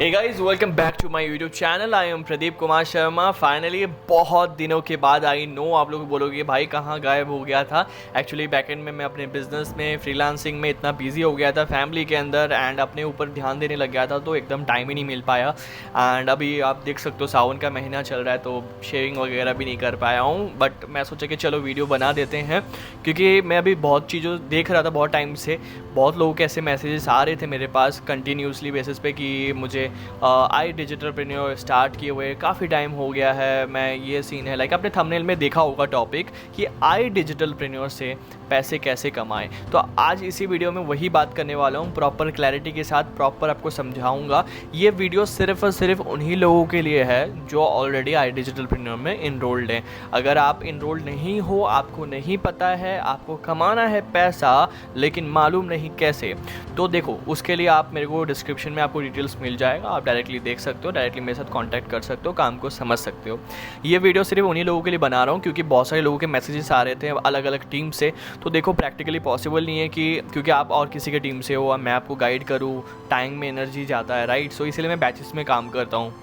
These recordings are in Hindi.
Hey guys, welcome back to my YouTube channel. I am Pradeep Kumar Sharma. Finally बहुत दिनों के बाद आई नो आप लोग बोलोगे भाई कहाँ गायब हो गया था। एक्चुअली बैकएंड में मैं अपने बिजनेस में फ्रीलांसिंग में इतना बिजी हो गया था फैमिली के अंदर एंड अपने ऊपर ध्यान देने लग गया था, तो एकदम टाइम ही नहीं मिल पाया। एंड अभी आप देख सकते हो सावन का महीना चल रहा है तो शेविंग वगैरह भी नहीं कर पाया हूँ, बट मैं सोचा कि चलो वीडियो बना देते हैं क्योंकि मैं अभी बहुत चीज़ों देख रहा था बहुत टाइम से। बहुत लोगों के ऐसे मैसेजेस आ रहे थे मेरे पास कंटिन्यूसली बेसिस पे कि मुझे आई डिजिटलप्रेन्योर स्टार्ट किए हुए काफ़ी टाइम हो गया है। मैं ये सीन है लाइक आपने थंबनेल में देखा होगा टॉपिक कि आई डिजिटलप्रेन्योर से पैसे कैसे कमाएं। तो आज इसी वीडियो में वही बात करने वाला हूँ, प्रॉपर क्लैरिटी के साथ प्रॉपर आपको समझाऊंगा। ये वीडियो सिर्फ और सिर्फ उन्हीं लोगों के लिए है जो ऑलरेडी आई डिजिटलप्रेन्योर में इनरोल्ड हैं। अगर आप इनरोल्ड नहीं हो, आपको नहीं पता है, आपको कमाना है पैसा लेकिन मालूम नहीं कैसे, तो देखो उसके लिए आप मेरे को डिस्क्रिप्शन में आपको डिटेल्स मिल जाएगा, आप डायरेक्टली देख सकते हो, डायरेक्टली मेरे साथ कांटेक्ट कर सकते हो, काम को समझ सकते हो। ये वीडियो सिर्फ उन्हीं लोगों के लिए बना रहा हूँ क्योंकि बहुत सारे लोगों के मैसेजेस आ रहे थे अलग अलग टीम से। तो देखो प्रैक्टिकली पॉसिबल नहीं है कि क्योंकि आप और किसी के टीम से हो मैं आपको गाइड करूँ, टाइम में एनर्जी जाता है, राइट। सो इसलिए मैं बैचेस में काम करता हूँ।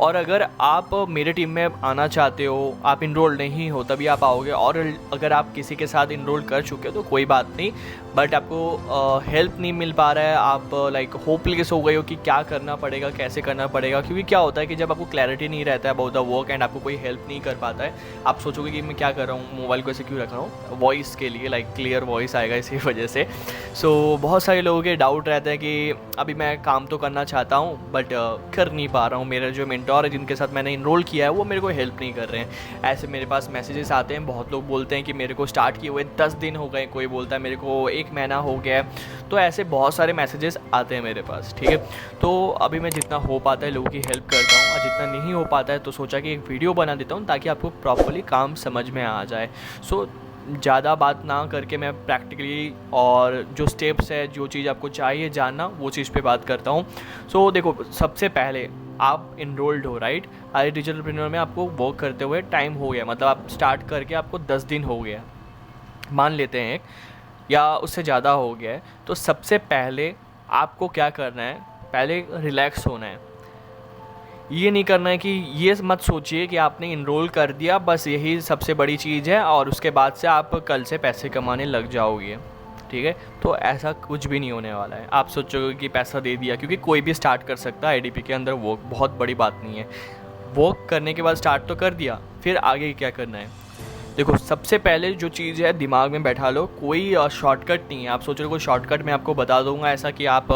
और अगर आप मेरे टीम में आना चाहते हो, आप इनरोल नहीं हो तभी आप आओगे, और अगर आप किसी के साथ इनरोल कर चुके हो तो कोई बात नहीं, बट आपको हेल्प नहीं मिल पा रहा है, आप लाइक होपलेस हो गए हो कि क्या करना पड़ेगा, कैसे करना पड़ेगा। क्योंकि क्या होता है कि जब आपको क्लैरिटी नहीं रहता है अबाउट द वर्क एंड आपको कोई हेल्प नहीं कर पाता है, आप सोचोगे कि मैं क्या कर रहा हूँ, मोबाइल को ऐसे क्यों रख रहा हूँ, वॉइस के लिए लाइक क्लियर वॉइस आएगा इसी वजह से। सो बहुत सारे लोगों के डाउट रहता है कि अभी मैं काम तो करना चाहता हूँ बट कर नहीं पा रहा हूँ, मेरा जो मेंटोर है जिनके साथ मैंने इनरोल किया है वो मेरे को हेल्प नहीं कर रहे हैं। ऐसे मेरे पास मैसेजेस आते हैं, बहुत लोग बोलते हैं कि मेरे को स्टार्ट किए हुए 10 दिन हो गए, कोई बोलता है मेरे को 1 महीना हो गया है। तो ऐसे बहुत सारे मैसेजेस आते हैं मेरे पास, ठीक है। तो अभी मैं जितना हो पाता है लोगों की हेल्प करता हूँ, और जितना नहीं हो पाता है तो सोचा कि एक वीडियो बना देता हूँ ताकि आपको प्रॉपर्ली काम समझ में आ जाए। सो ज़्यादा बात ना करके मैं प्रैक्टिकली और जो स्टेप्स है, जो चीज़ आपको चाहिए जानना, वो चीज़ पे बात करता हूँ। सो देखो सबसे पहले आप इनरोल्ड हो, राइट। आई डिजिटलप्रेन्योर में आपको वर्क करते हुए टाइम हो गया, मतलब आप स्टार्ट करके आपको 10 दिन हो गया मान लेते हैं, या उससे ज़्यादा हो गया है। तो सबसे पहले आपको क्या करना है, पहले रिलैक्स होना है। ये नहीं करना है कि ये मत सोचिए कि आपने इनरोल कर दिया बस यही सबसे बड़ी चीज़ है और उसके बाद से आप कल से पैसे कमाने लग जाओगे, ठीक है। तो ऐसा कुछ भी नहीं होने वाला है। आप सोचोगे कि पैसा दे दिया, क्योंकि कोई भी स्टार्ट कर सकता है आईडीपी के अंदर, वो बहुत बड़ी बात नहीं है। वर्क करने के बाद स्टार्ट तो कर दिया, फिर आगे क्या करना है। देखो सबसे पहले जो चीज़ है दिमाग में बैठा लो, कोई शॉर्टकट नहीं है। आप सोच रहे हो कोई शॉर्टकट मैं आपको बता दूंगा ऐसा कि आप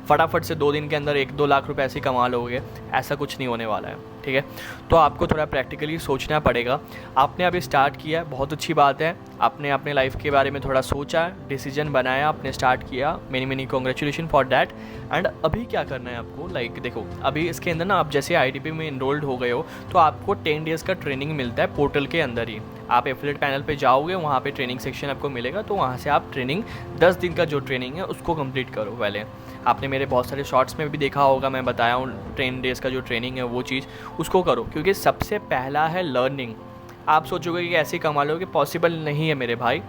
फटाफट से 2 दिन के अंदर 1-2 लाख रुपए ऐसे कमा लोगे, ऐसा कुछ नहीं होने वाला है, ठीक है। तो आपको थोड़ा प्रैक्टिकली सोचना पड़ेगा। आपने अभी स्टार्ट किया, बहुत अच्छी बात है, आपने अपने लाइफ के बारे में थोड़ा सोचा, डिसीजन बनाया, आपने स्टार्ट किया, many many congratulation for that. And अभी क्या करना है आपको, लाइक देखो अभी इसके अंदर ना आप जैसे आईडीपी में इनरोल्ड हो गए हो तो आपको 10 डेज़ का ट्रेनिंग मिलता है पोर्टल के अंदर ही। आप एफिलिएट पैनल पे जाओगे, वहाँ पे ट्रेनिंग सेक्शन आपको मिलेगा, तो वहाँ से आप ट्रेनिंग 10 दिन का जो ट्रेनिंग है उसको कंप्लीट करो। पहले आपने मेरे बहुत सारे शॉर्ट्स में भी देखा होगा, मैं बताया हूँ 10 डेज़ का जो ट्रेनिंग है वो चीज़ उसको करो, क्योंकि सबसे पहला है लर्निंग। आप सोचोगे कि ऐसे कमा लोगे, पॉसिबल नहीं है मेरे भाई,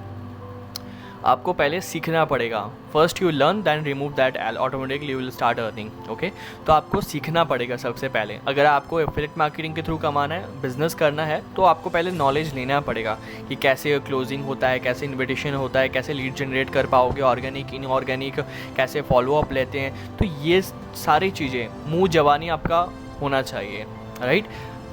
आपको पहले सीखना पड़ेगा। First you learn then remove that automatically you will start earning, okay. तो आपको सीखना पड़ेगा सबसे पहले। अगर आपको एफिलिएट मार्केटिंग के थ्रू कमाना है, बिजनेस करना है, तो आपको पहले नॉलेज लेना पड़ेगा कि कैसे क्लोजिंग होता है, कैसे इन्विटेशन होता है, कैसे लीड जनरेट कर पाओगे, ऑर्गेनिक इनऑर्गेनिक कैसे फॉलोअप लेते हैं। तो ये सारी चीज़ें मुँह जवानी आपका होना चाहिए, राइट।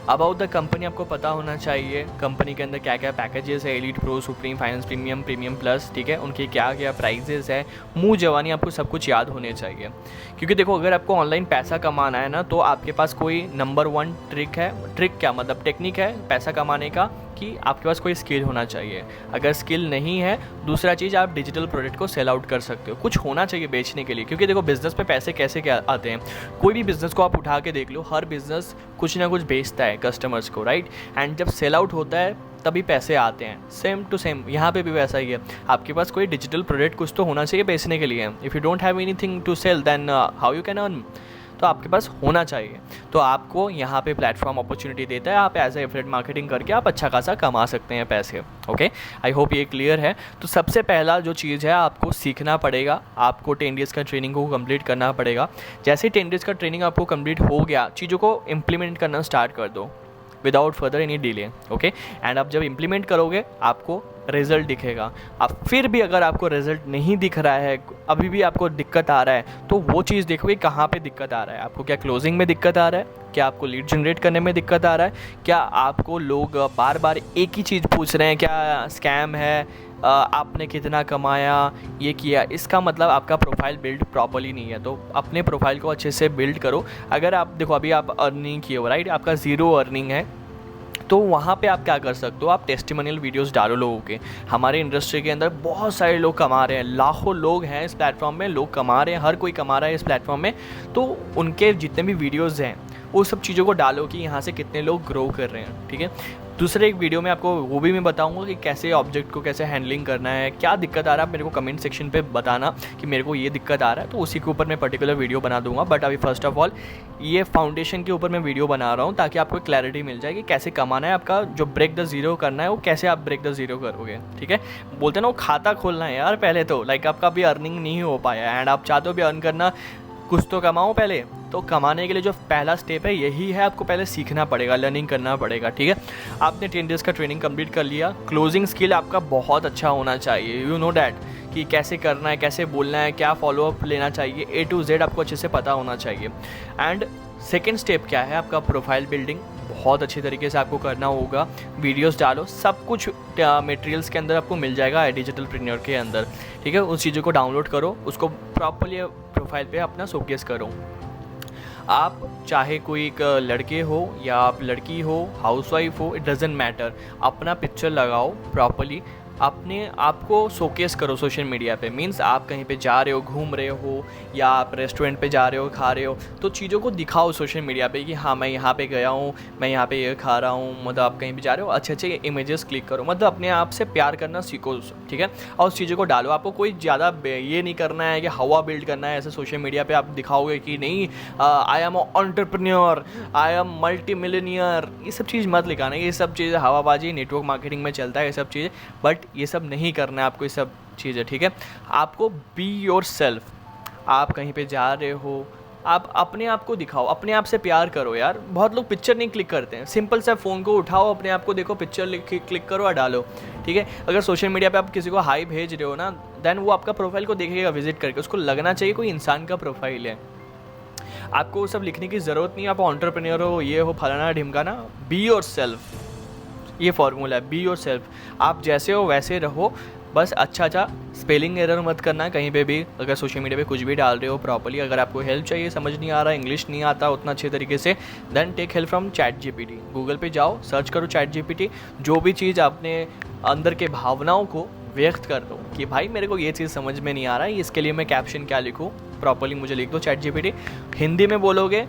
अबाउट द कंपनी आपको पता होना चाहिए, कंपनी के अंदर क्या क्या पैकेजेस है, elite pro, supreme, finance premium, premium plus, ठीक है, उनके क्या क्या प्राइजेस है, मुँह जवानी आपको सब कुछ याद होने चाहिए। क्योंकि देखो अगर आपको ऑनलाइन पैसा कमाना है ना, तो आपके पास कोई नंबर 1 ट्रिक है, ट्रिक क्या मतलब टेक्निक है पैसा कमाने का, कि आपके पास कोई स्किल होना चाहिए। अगर स्किल नहीं है, दूसरा चीज़ आप डिजिटल प्रोडक्ट को सेल आउट कर सकते हो, कुछ होना चाहिए बेचने के लिए। क्योंकि देखो बिजनेस में पैसे कैसे क्या आते हैं, कोई भी बिजनेस को आप उठा के देख लो, हर बिजनेस कुछ ना कुछ बेचता है कस्टमर्स को, राइट। एंड जब सेल आउट होता है तभी पैसे आते हैं। सेम टू सेम यहाँ पे भी वैसा ही है, आपके पास कोई डिजिटल प्रोडक्ट कुछ तो होना चाहिए बेचने के लिए। If you don't have anything to sell then how you can earn. तो आपके पास होना चाहिए। तो आपको यहाँ पे प्लेटफॉर्म अपॉर्चुनिटी देता है, आप एज ए एफिलिएट मार्केटिंग करके आप अच्छा खासा कमा सकते हैं पैसे। ओके, आई होप ये क्लियर है। तो सबसे पहला जो चीज़ है, आपको सीखना पड़ेगा, आपको 10 डेज़ का ट्रेनिंग को कंप्लीट करना पड़ेगा। जैसे 10 डेज़ का ट्रेनिंग आपको कंप्लीट हो गया, चीज़ों को इम्प्लीमेंट करना स्टार्ट कर दो without further any delay. Okay, and आप जब इम्प्लीमेंट करोगे आपको रिजल्ट दिखेगा। अब फिर भी अगर आपको रिजल्ट नहीं दिख रहा है, अभी भी आपको दिक्कत आ रहा है, तो वो चीज़ देखोगे कहाँ पे दिक्कत आ रहा है। आपको क्या क्लोजिंग में दिक्कत आ रहा है, क्या आपको लीड जनरेट करने में दिक्कत आ रहा है, क्या आपको लोग बार बार एक ही चीज़ पूछ रहे हैं, क्या स्कैम है, आपने कितना कमाया, ये किया। इसका मतलब आपका प्रोफाइल बिल्ड प्रॉपर्ली नहीं है। तो अपने प्रोफाइल को अच्छे से बिल्ड करो। अगर आप देखो अभी आप अर्निंग किए हो, राइट, आपका ज़ीरो अर्निंग है, तो वहाँ पे आप क्या कर सकते हो, आप टेस्टिमोनियल वीडियोस डालो लोगों के। हमारे इंडस्ट्री के अंदर बहुत सारे लोग कमा रहे हैं, लाखों लोग हैं इस प्लेटफॉर्म में, लोग कमा रहे हैं, हर कोई कमा रहा है इस प्लेटफॉर्म में। तो उनके जितने भी वीडियोज़ हैं वो सब चीज़ों को डालो कि यहाँ से कितने लोग ग्रो कर रहे हैं। ठीक है, दूसरे एक वीडियो में आपको वो भी मैं बताऊंगा कि कैसे ऑब्जेक्ट को कैसे हैंडलिंग करना है, क्या दिक्कत आ रहा है मेरे को कमेंट सेक्शन पे बताना कि मेरे को ये दिक्कत आ रहा है, तो उसी के ऊपर मैं पर्टिकुलर वीडियो बना दूंगा। बट अभी फर्स्ट ऑफ ऑल ये फाउंडेशन के ऊपर मैं वीडियो बना रहा हूँ ताकि आपको क्लैरिटी मिल जाए कि कैसे कमाना है, आपका जो ब्रेक द ज़ीरो करना है वो कैसे आप ब्रेक द ज़ीरो करोगे। ठीक है, बोलते हैं ना वो खाता खोलना है यार पहले तो, लाइक आपका भी अर्निंग नहीं हो पाया एंड आप चाहते हो भी अर्न करना, कुछ तो कमाओ पहले। तो कमाने के लिए जो पहला स्टेप है यही है, आपको पहले सीखना पड़ेगा, लर्निंग करना पड़ेगा। ठीक है, आपने 10 डेज़ का ट्रेनिंग कंप्लीट कर लिया, क्लोजिंग स्किल आपका बहुत अच्छा होना चाहिए। यू नो डैट कि कैसे करना है, कैसे बोलना है, क्या फॉलोअप लेना चाहिए, A to Z आपको अच्छे से पता होना चाहिए। एंड सेकेंड स्टेप क्या है, आपका प्रोफाइल बिल्डिंग बहुत अच्छे तरीके से आपको करना होगा। वीडियोस डालो, सब कुछ मटेरियल्स के अंदर आपको मिल जाएगा डिजिटलप्रेन्योर के अंदर। ठीक है, उस चीज़ों को डाउनलोड करो, उसको प्रॉपर्ली प्रोफाइल पे अपना शोकेस करो। आप चाहे कोई एक लड़के हो या आप लड़की हो, हाउसवाइफ हो, इट डजेंट मैटर, अपना पिक्चर लगाओ प्रॉपर्ली, अपने आप को शोकेस करो सोशल मीडिया पे। मीन्स आप कहीं पे जा रहे हो, घूम रहे हो, या आप रेस्टोरेंट पे जा रहे हो, खा रहे हो, तो चीज़ों को दिखाओ सोशल मीडिया पे कि हाँ मैं यहाँ पे गया हूँ, मैं यहाँ पे ये खा रहा हूँ। मतलब आप कहीं भी जा रहे हो, अच्छे अच्छे इमेजेस क्लिक करो, मतलब अपने आप से प्यार करना सीखो। ठीक है, और उस चीज़ों को डालो। आपको कोई ज़्यादा ये नहीं करना है कि हवा बिल्ड करना है ऐसे सोशल मीडिया पर। आप दिखाओगे कि नहीं I am entrepreneur, I am multi millionaire, ये सब चीज़ मत लिखाना। ये सब चीज़ हवाबाजी नेटवर्क मार्केटिंग में चलता है ये सब चीज़ें, बट ये सब नहीं करना है आपको, ये सब चीज़ें। ठीक है, आपको बी योर सेल्फ। आप कहीं पे जा रहे हो, आप अपने आप को दिखाओ, अपने आप से प्यार करो यार। बहुत लोग पिक्चर नहीं क्लिक करते हैं, सिंपल सा फ़ोन को उठाओ, अपने आप को देखो, पिक्चर क्लिक करो और डालो। ठीक है, अगर सोशल मीडिया पे आप किसी को हाई भेज रहे हो ना, देन वो आपका प्रोफाइल को देखेगा विजिट करके, उसको लगना चाहिए कोई इंसान का प्रोफाइल है। आपको वो सब लिखने की ज़रूरत नहीं है, आप एंटरप्रेन्योर हो, ये हो, फलाना ढिमकाना। बी योर सेल्फ, ये फॉर्मूला है, बी योर सेल्फ। आप जैसे हो वैसे रहो, बस अच्छा स्पेलिंग एरर मत करना कहीं पे भी। अगर सोशल मीडिया पे कुछ भी डाल रहे हो प्रॉपर्ली, अगर आपको हेल्प चाहिए, समझ नहीं आ रहा, इंग्लिश नहीं आता उतना अच्छे तरीके से, then take help from ChatGPT। Google पे जाओ, सर्च करो ChatGPT, जो भी चीज़ आपने अंदर के भावनाओं को व्यक्त कर दो कि भाई मेरे को ये चीज़ समझ में नहीं आ रहा है, इसके लिए मैं कैप्शन क्या लिखूँ, प्रॉपर्ली मुझे लिख दो ChatGPT। हिंदी में बोलोगे,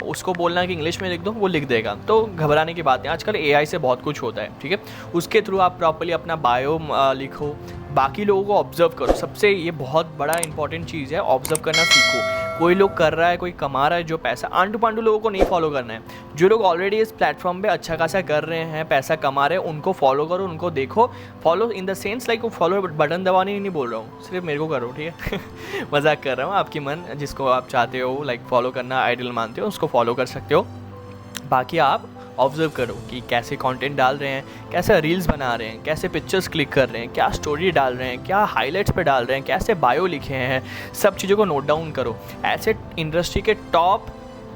उसको बोलना है कि इंग्लिश में लिख दो, वो लिख देगा। तो घबराने की बात नहीं, आजकल AI से बहुत कुछ होता है। ठीक है, उसके थ्रू आप प्रॉपर्ली अपना बायो लिखो, बाकी लोगों को ऑब्जर्व करो। सबसे ये बहुत बड़ा इंपॉर्टेंट चीज़ है, ऑब्जर्व करना सीखो। कोई लोग कर रहा है, कोई कमा रहा है जो पैसा, आंटू पांडू लोगों को नहीं फॉलो करना है। जो लोग ऑलरेडी इस प्लेटफॉर्म पे अच्छा खासा कर रहे हैं, पैसा कमा रहे हैं, उनको फॉलो करो, उनको देखो। Follow in the sense like वो फॉलो बटन दबाने नहीं बोल रहा हूँ, सिर्फ मेरे को करो। ठीक है मजाक कर रहा हूँ। आपकी मन जिसको आप चाहते हो लाइक फॉलो करना, आइडल मानते हो, उसको फॉलो कर सकते हो। बाकी आप ऑब्जर्व करो कि कैसे कंटेंट डाल रहे हैं, कैसे रील्स बना रहे हैं, कैसे पिक्चर्स क्लिक कर रहे हैं, क्या स्टोरी डाल रहे हैं, क्या हाइलाइट्स पे डाल रहे हैं, कैसे बायो लिखे हैं, सब चीज़ों को नोट डाउन करो। ऐसे इंडस्ट्री के टॉप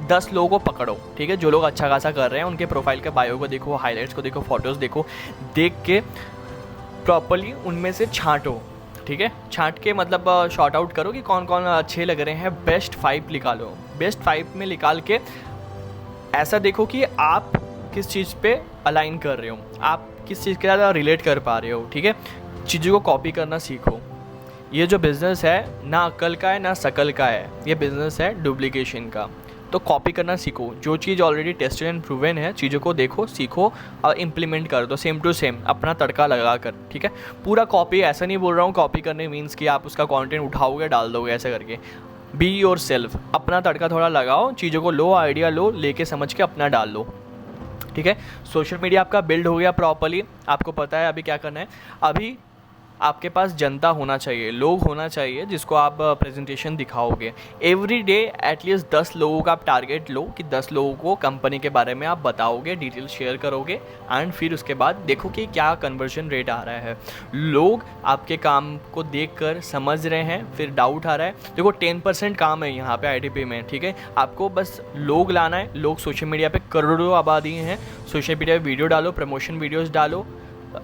10 लोगों को पकड़ो। ठीक है, जो लोग अच्छा खासा कर रहे हैं उनके प्रोफाइल के बायो को देखो, हाइलाइट्स को देखो, फोटोज़ देखो, देख के प्रॉपर्ली उनमें से छांटो। ठीक है, छांट के मतलब शॉर्ट आउट करो कि कौन कौन अच्छे लग रहे हैं, बेस्ट 5 निकालो। बेस्ट 5 में निकाल के ऐसा देखो कि आप किस चीज़ पे अलाइन कर रहे हो, आप किस चीज़ के ज़्यादा रिलेट कर पा रहे हो। ठीक है, चीज़ों को कॉपी करना सीखो। ये जो बिज़नेस है ना अक्ल का है ना शकल का है, ये बिज़नेस है डुप्लीकेशन का। तो कॉपी करना सीखो, जो चीज़ ऑलरेडी टेस्टेड एंड प्रूवन है, चीज़ों को देखो, सीखो और इम्प्लीमेंट कर दो सेम टू सेम, अपना तड़का लगा कर। ठीक है, पूरा कॉपी, ऐसा नहीं बोल रहा हूँ कॉपी करने मीन्स कि आप उसका कंटेंट उठाओगे डाल दोगे ऐसे करके। बी योर सेल्फ, अपना तड़का थोड़ा लगाओ, चीज़ों को लो, आइडिया लो, लेके समझ के अपना डाल लो, ठीक है। सोशल मीडिया आपका बिल्ड हो गया प्रॉपर्ली, आपको पता है अभी क्या करना है। अभी आपके पास जनता होना चाहिए, लोग होना चाहिए जिसको आप प्रेजेंटेशन दिखाओगे। एवरी डे एटलीस्ट 10 लोगों का आप टारगेट लो कि 10 लोगों को कंपनी के बारे में आप बताओगे, डिटेल शेयर करोगे, एंड फिर उसके बाद देखो कि क्या कन्वर्जन रेट आ रहा है। लोग आपके काम को देखकर समझ रहे हैं, फिर डाउट आ रहा है। देखो 10% काम है यहाँ पे आईडीपी में, ठीक है। आपको बस लोग लाना है। लोग सोशल मीडिया पे करोड़ों आबादी हैं, सोशल मीडिया पे वीडियो डालो, प्रमोशन वीडियोस डालो,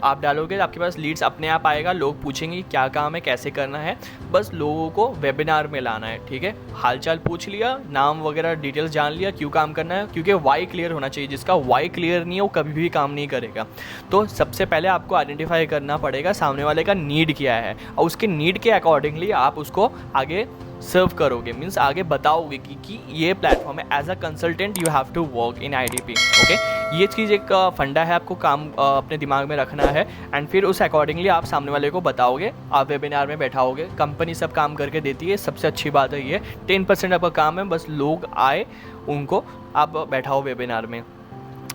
आप डालोगे तो आपके पास लीड्स अपने आप आएगा। लोग पूछेंगे क्या काम है, कैसे करना है, बस लोगों को वेबिनार में लाना है, ठीक है। हालचाल पूछ लिया, नाम वगैरह डिटेल्स जान लिया, क्यों काम करना है, क्योंकि वाई क्लियर होना चाहिए। जिसका वाई क्लियर नहीं है वो कभी भी काम नहीं करेगा। तो सबसे पहले आपको आइडेंटिफाई करना पड़ेगा सामने वाले का नीड क्या है, और उसके नीड के अकॉर्डिंगली आप उसको आगे सर्व करोगे, मीन्स आगे बताओगे कि ये प्लेटफॉर्म है। As a consultant you have to work in IDP, okay. ये चीज़ एक फंडा है, आपको काम अपने दिमाग में रखना है, एंड फिर उस अकॉर्डिंगली आप सामने वाले को बताओगे। आप वेबिनार में बैठाओगे, कंपनी सब काम करके देती है, सबसे अच्छी बात है ये। 10% आपका काम है, बस लोग आए उनको आप बैठाओ वेबिनार में।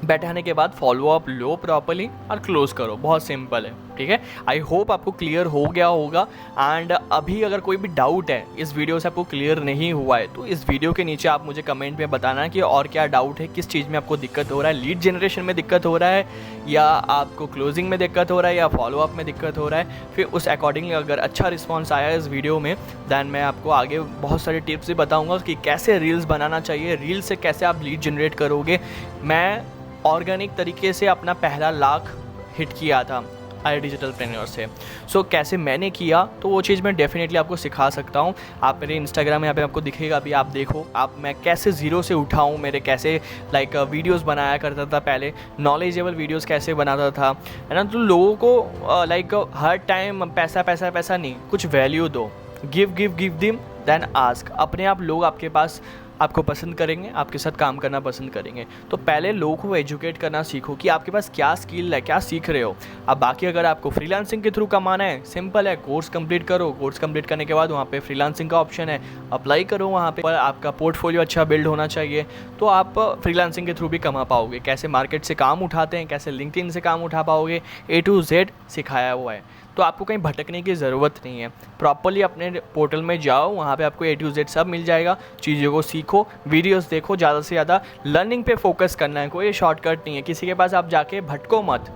बैठाने के बाद फॉलो अप लो प्रॉपर्ली और क्लोज करो, बहुत सिंपल है, ठीक है। आई होप आपको क्लियर हो गया होगा। एंड अभी अगर कोई भी डाउट है, इस वीडियो से आपको क्लियर नहीं हुआ है, तो इस वीडियो के नीचे आप मुझे कमेंट में बताना कि और क्या डाउट है, किस चीज़ में आपको दिक्कत हो रहा है। लीड जनरेशन में दिक्कत हो रहा है, या आपको क्लोजिंग में दिक्कत हो रहा है, या फॉलोअप में दिक्कत हो रहा है। फिर उस अकॉर्डिंगली अगर अच्छा रिस्पॉन्स आया इस वीडियो में, दैन मैं आपको आगे बहुत सारे टिप्स भी बताऊँगा कि कैसे रील्स बनाना चाहिए, रील से कैसे आप लीड जनरेट करोगे। मैं ऑर्गेनिक तरीके से अपना पहला लाख हिट किया था आई डिजिटलप्रेन्योर से। सो कैसे मैंने किया, तो वो चीज़ मैं डेफिनेटली आपको सिखा सकता हूँ। आप मेरे इंस्टाग्राम यहाँ पे आपको दिखेगा, अभी आप देखो, आप मैं कैसे ज़ीरो से उठाऊँ, मेरे कैसे वीडियोस बनाया करता था पहले, नॉलेजेबल वीडियोस कैसे बनाता था, है ना। तो लोगों को हर टाइम पैसा पैसा पैसा नहीं, कुछ वैल्यू दो, गिव दिम देन आस्क। अपने आप लोग आपके पास आपको पसंद करेंगे, आपके साथ काम करना पसंद करेंगे। तो पहले लोगों को एजुकेट करना सीखो कि आपके पास क्या स्किल है, क्या सीख रहे हो। अब बाकी अगर आपको फ्रीलांसिंग के थ्रू कमाना है, सिंपल है, कोर्स कंप्लीट करो। कोर्स कंप्लीट करने के बाद वहाँ पे फ्रीलांसिंग का ऑप्शन है, अप्लाई करो वहाँ पे। पर आपका पोर्टफोलियो अच्छा बिल्ड होना चाहिए, तो आप फ्रीलांसिंग के थ्रू भी कमा पाओगे। कैसे मार्केट से काम उठाते हैं, कैसे लिंक्डइन से काम उठा पाओगे, A to Z सिखाया हुआ है। तो आपको कहीं भटकने की ज़रूरत नहीं है। प्रॉपर्ली अपने पोर्टल में जाओ, वहाँ पे आपको A to Z सब मिल जाएगा। चीज़ों को सीखो, वीडियोस देखो, ज़्यादा से ज़्यादा लर्निंग पे फोकस करना है। कोई शॉर्टकट नहीं है, किसी के पास आप जाके भटको मत।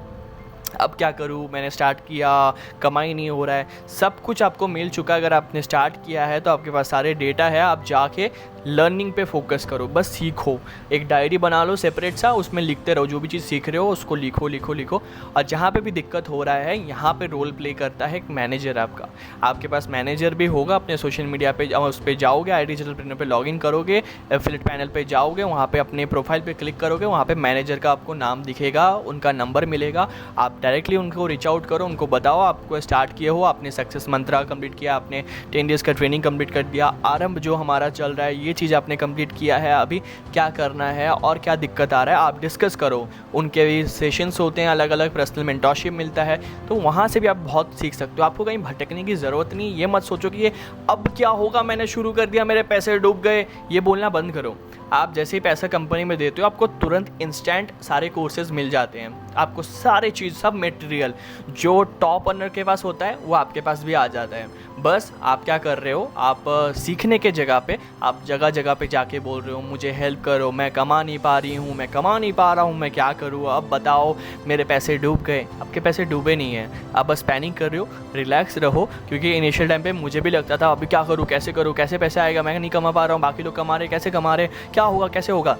अब क्या करूँ, मैंने स्टार्ट किया, कमाई नहीं हो रहा है। सब कुछ आपको मिल चुका है। अगर आपने स्टार्ट किया है तो आपके पास सारे डेटा है, आप जाके लर्निंग पे फोकस करो, बस सीखो। एक डायरी बना लो सेपरेट सा, उसमें लिखते रहो, जो भी चीज़ सीख रहे हो उसको लिखो लिखो लिखो। और जहाँ पे भी दिक्कत हो रहा है, यहाँ पे रोल प्ले करता है एक मैनेजर आपका। आपके पास मैनेजर भी होगा। अपने सोशल मीडिया पे उस पर जाओगे, आई डिजिटलप्रेन्योर पे लॉगिन करोगे, एफिलिएट पैनल पे जाओगे, वहाँ पे अपने प्रोफाइल पे क्लिक करोगे, वहाँ पे मैनेजर का आपको नाम दिखेगा, उनका नंबर मिलेगा। आप डायरेक्टली उनको रीच आउट करो, उनको बताओ आपको स्टार्ट किए हो, आपने सक्सेस मंत्रा कंप्लीट किया, आपने 10 डेज़ का ट्रेनिंग कंप्लीट कर दिया, आरंभ जो हमारा चल रहा है ये चीज़ आपने कंप्लीट किया है, अभी क्या करना है और क्या दिक्कत आ रहा है आप डिस्कस करो। उनके भी सेशंस होते हैं, अलग अलग पर्सनल मेंटरशिप मिलता है, तो वहाँ से भी आप बहुत सीख सकते हो। आपको कहीं भटकने की ज़रूरत नहीं। ये मत सोचो कि ये अब क्या होगा, मैंने शुरू कर दिया, मेरे पैसे डूब गए, ये बोलना बंद करो। आप जैसे ही पैसा कंपनी में देते हो, आपको तुरंत इंस्टेंट सारे कोर्सेज मिल जाते हैं। आपको सारे चीज़, सब मटेरियल जो टॉप अर्नर के पास होता है वो आपके पास भी आ जाता है। बस आप क्या कर रहे हो, आप सीखने के जगह पे आप जगह जगह पे जाके बोल रहे हो मुझे हेल्प करो, मैं कमा नहीं पा रही हूँ, मैं कमा नहीं पा रहा हूँ, मैं क्या करूँ, अब बताओ, मेरे पैसे डूब गए। आपके पैसे डूबे नहीं हैं, आप बस पैनिक कर रहे हो। रिलैक्स रहो, क्योंकि इनिशियल टाइम पे मुझे भी लगता था अभी क्या करूँ, कैसे करूँ, कैसे पैसे आएगा, मैं नहीं कमा पा रहा हूँ, बाकी लोग कमा रहे, कैसे कमा रहे, क्या होगा, कैसे होगा।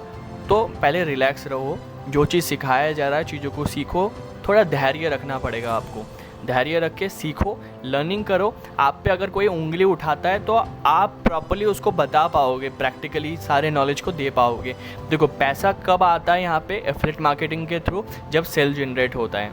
तो पहले रिलैक्स रहो, जो चीज़ सिखाया जा रहा है चीज़ों को सीखो। थोड़ा धैर्य रखना पड़ेगा आपको, धैर्य रख के सीखो, लर्निंग करो। आप पे अगर कोई उंगली उठाता है तो आप प्रॉपर्ली उसको बता पाओगे, प्रैक्टिकली सारे नॉलेज को दे पाओगे। देखो पैसा कब आता है यहाँ पे, एफिलिएट मार्केटिंग के थ्रू, जब सेल जनरेट होता है,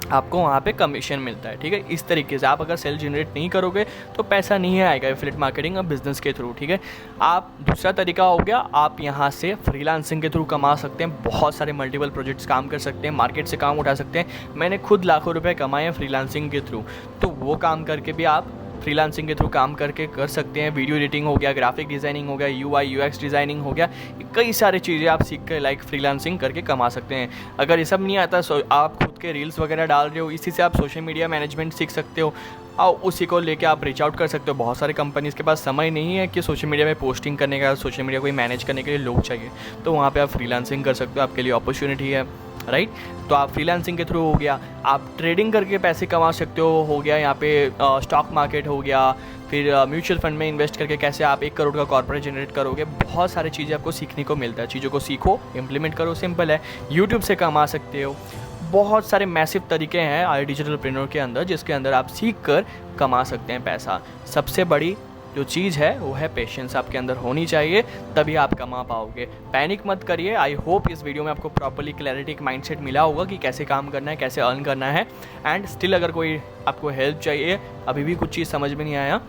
आपको वहाँ पे कमीशन मिलता है, ठीक है। इस तरीके से आप अगर सेल जनरेट नहीं करोगे तो पैसा नहीं आएगा एफिलिएट मार्केटिंग और बिजनेस के थ्रू, ठीक है। आप दूसरा तरीका हो गया, आप यहाँ से फ्रीलांसिंग के थ्रू कमा सकते हैं, बहुत सारे मल्टीपल प्रोजेक्ट्स काम कर सकते हैं, मार्केट से काम उठा सकते हैं। मैंने खुद लाखों रुपए कमाए हैं फ्रीलांसिंग के थ्रू, तो वो काम करके भी आप फ्रीलांसिंग के थ्रू काम करके कर सकते हैं। वीडियो एडिटिंग हो गया, ग्राफिक डिज़ाइनिंग हो गया, UI UX डिज़ाइनिंग हो गया, कई सारी चीज़ें आप सीख कर लाइक फ्रीलांसिंग करके कमा सकते हैं। अगर ये सब नहीं आता, आप खुद के रील्स वगैरह डाल रहे हो, इसी से आप सोशल मीडिया मैनेजमेंट सीख सकते हो और उसी को लेके आप रीच आउट कर सकते हो। बहुत सारे कंपनीज़ के पास समय नहीं है कि सोशल मीडिया में पोस्टिंग करने का, सोशल मीडिया को मैनेज करने के लिए लोग चाहिए, तो वहाँ पे आप फ्रीलांसिंग कर सकते हो, आपके लिए अपॉर्चुनिटी है, राइट। तो आप फ्रीलांसिंग के थ्रू हो गया, आप ट्रेडिंग करके पैसे कमा सकते हो गया यहाँ पे स्टॉक मार्केट हो गया, फिर म्यूचुअल फंड में इन्वेस्ट करके कैसे आप 1 करोड़ का कॉर्पोरेट जनरेट करोगे। बहुत सारी चीज़ें आपको सीखने को मिलता है, चीज़ों को सीखो, इम्प्लीमेंट करो, सिंपल है। यूट्यूब से कमा सकते हो, बहुत सारे मैसिव तरीके हैं आई डिजिटल प्रेन्योर के अंदर, जिसके अंदर आप सीख कर कमा सकते हैं पैसा। सबसे बड़ी जो चीज़ है वो है पेशेंस, आपके अंदर होनी चाहिए, तभी आप कमा पाओगे। पैनिक मत करिए। आई होप इस वीडियो में आपको प्रॉपर्ली क्लैरिटी, एक माइंडसेट मिला होगा कि कैसे काम करना है, कैसे अर्न करना है। एंड स्टिल अगर कोई आपको हेल्प चाहिए, अभी भी कुछ चीज़ समझ में नहीं आया,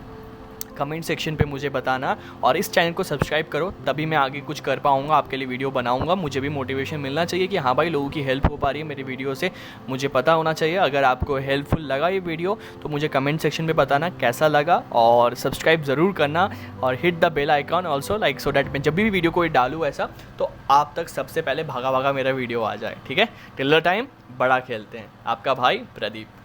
कमेंट सेक्शन पे मुझे बताना, और इस चैनल को सब्सक्राइब करो, तभी मैं आगे कुछ कर पाऊँगा, आपके लिए वीडियो बनाऊँगा। मुझे भी मोटिवेशन मिलना चाहिए कि हाँ भाई, लोगों की हेल्प हो पा रही है मेरी वीडियो से, मुझे पता होना चाहिए। अगर आपको हेल्पफुल लगा ये वीडियो तो मुझे कमेंट सेक्शन में बताना कैसा लगा, और सब्सक्राइब ज़रूर करना, और hit the bell icon also, like so that मैं जब भी वीडियो कोई डालूँ ऐसा, तो आप तक सबसे पहले भागा भागा मेरा वीडियो आ जाए, ठीक है। टिल द टाइम, बड़ा खेलते हैं। आपका भाई प्रदीप।